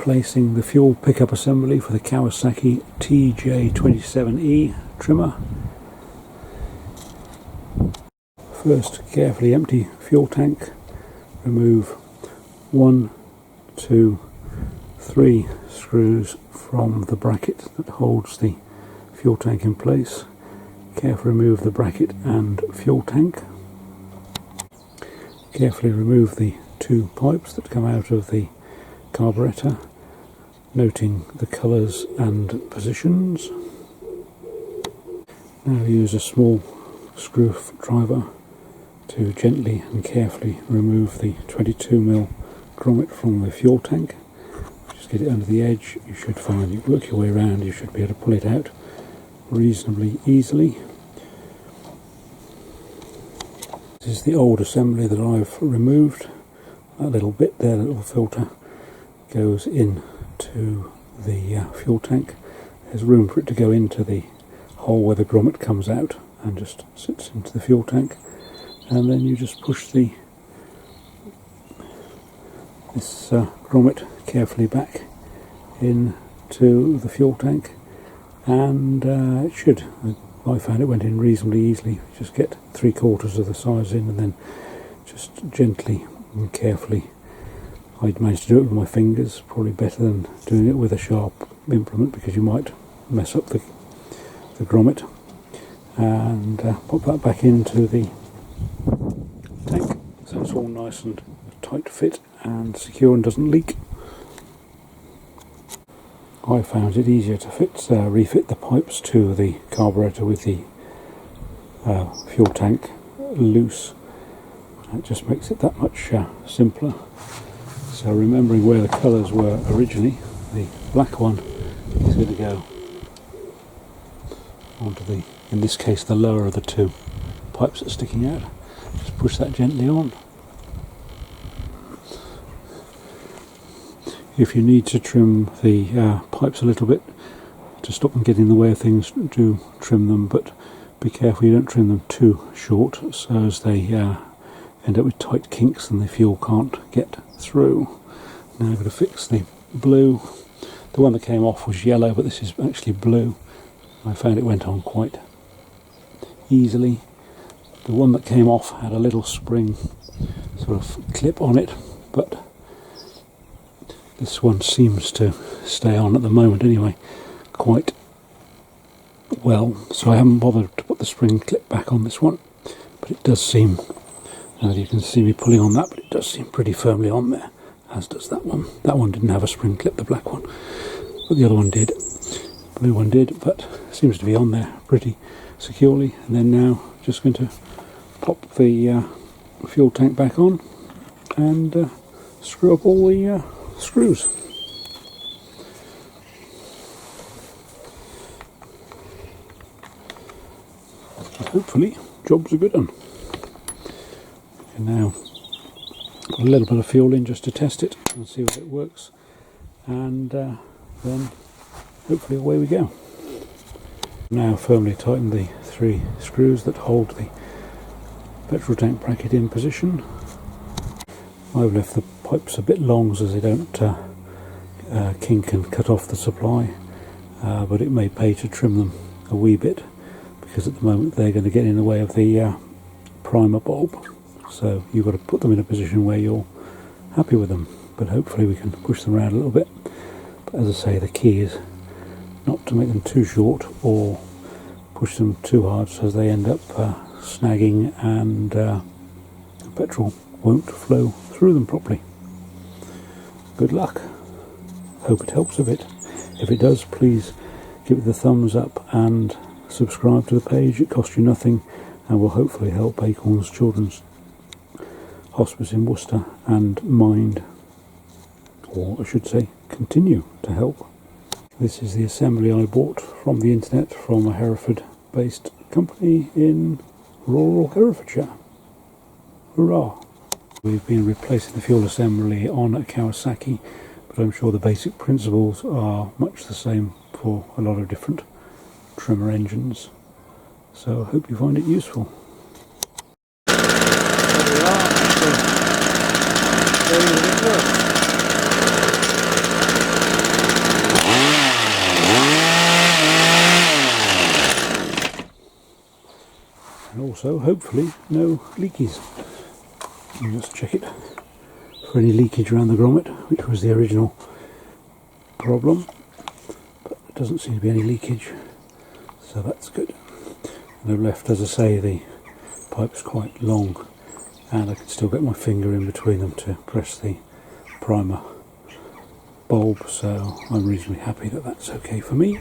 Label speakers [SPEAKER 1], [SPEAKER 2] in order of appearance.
[SPEAKER 1] replacing the fuel pickup assembly for the Kawasaki TJ27E trimmer. First, carefully empty fuel tank. Remove 1, 2, 3 screws from the bracket that holds the fuel tank in place. Carefully remove the bracket and fuel tank. Carefully remove the 2 pipes that come out of the carburettor, noting the colours and positions. Now use a small screwdriver to gently and carefully remove the 22mm grommet from the fuel tank. Just get it under the edge. You should find you work your way around, you should be able to pull it out reasonably easily. This is the old assembly that I've removed. That little bit there, that little filter, goes into the fuel tank. There's room for it to go into the hole where the grommet comes out and just sits into the fuel tank. And then you just push this grommet carefully back into the fuel tank, and it should. I found it went in reasonably easily. Just get 3/4 of the size in, and then just gently and carefully. I'd managed to do it with my fingers, probably better than doing it with a sharp implement, because you might mess up the grommet. And pop that back into the tank, so it's all nice and tight fit and secure and doesn't leak. I found it easier to refit the pipes to the carburettor with the fuel tank loose. It just makes it that much simpler. So remembering where the colours were originally, the black one is going to go onto the, in this case, the lower of the 2 pipes that are sticking out. Just push that gently on. If you need to trim the pipes a little bit to stop them getting in the way of things, do trim them, but be careful you don't trim them too short, so as they end up with tight kinks and the fuel can't get through. Now I'm going to fix the blue. The one that came off was yellow, but this is actually blue. I found it went on quite easily. The one that came off had a little spring sort of clip on it, but this one seems to stay on at the moment anyway, quite well. So I haven't bothered to put the spring clip back on this one, but it does seem, now you can see me pulling on that, but it does seem pretty firmly on there, as does that one. That one didn't have a spring clip, the black one, but the other one did. The blue one did, but seems to be on there pretty securely. And then now just going to pop the fuel tank back on and screw up all the screws. And hopefully jobs are good done. And now put a little bit of fuel in just to test it and see whether it works, and then hopefully away we go. Now firmly tighten the 3 screws that hold the petrol tank bracket in position. I've left the pipes a bit long so they don't kink and cut off the supply, but it may pay to trim them a wee bit, because at the moment they're going to get in the way of the primer bulb. So you've got to put them in a position where you're happy with them, but hopefully we can push them around a little bit. But as I say, the key is not to make them too short or push them too hard so they end up snagging, and the petrol won't flow through them properly. Good luck. Hope it helps a bit. If it does, please give it the thumbs up and subscribe to the page. It costs you nothing and will hopefully help Acorns Childrens Hospice in Worcester and Mind, or I should say continue to help. This is the assembly I bought from the internet from a Hereford based company in rural Herefordshire. Hurrah! We've been replacing the fuel assembly on a Kawasaki, but I'm sure the basic principles are much the same for a lot of different trimmer engines, so I hope you find it useful. There we are. So, there it works. also hopefully no leakies. I'll just check it for any leakage around the grommet, which was the original problem, but there doesn't seem to be any leakage, so that's good. And I've left, as I say, the pipes quite long, and I can still get my finger in between them to press the primer bulb, so I'm reasonably happy that that's okay for me.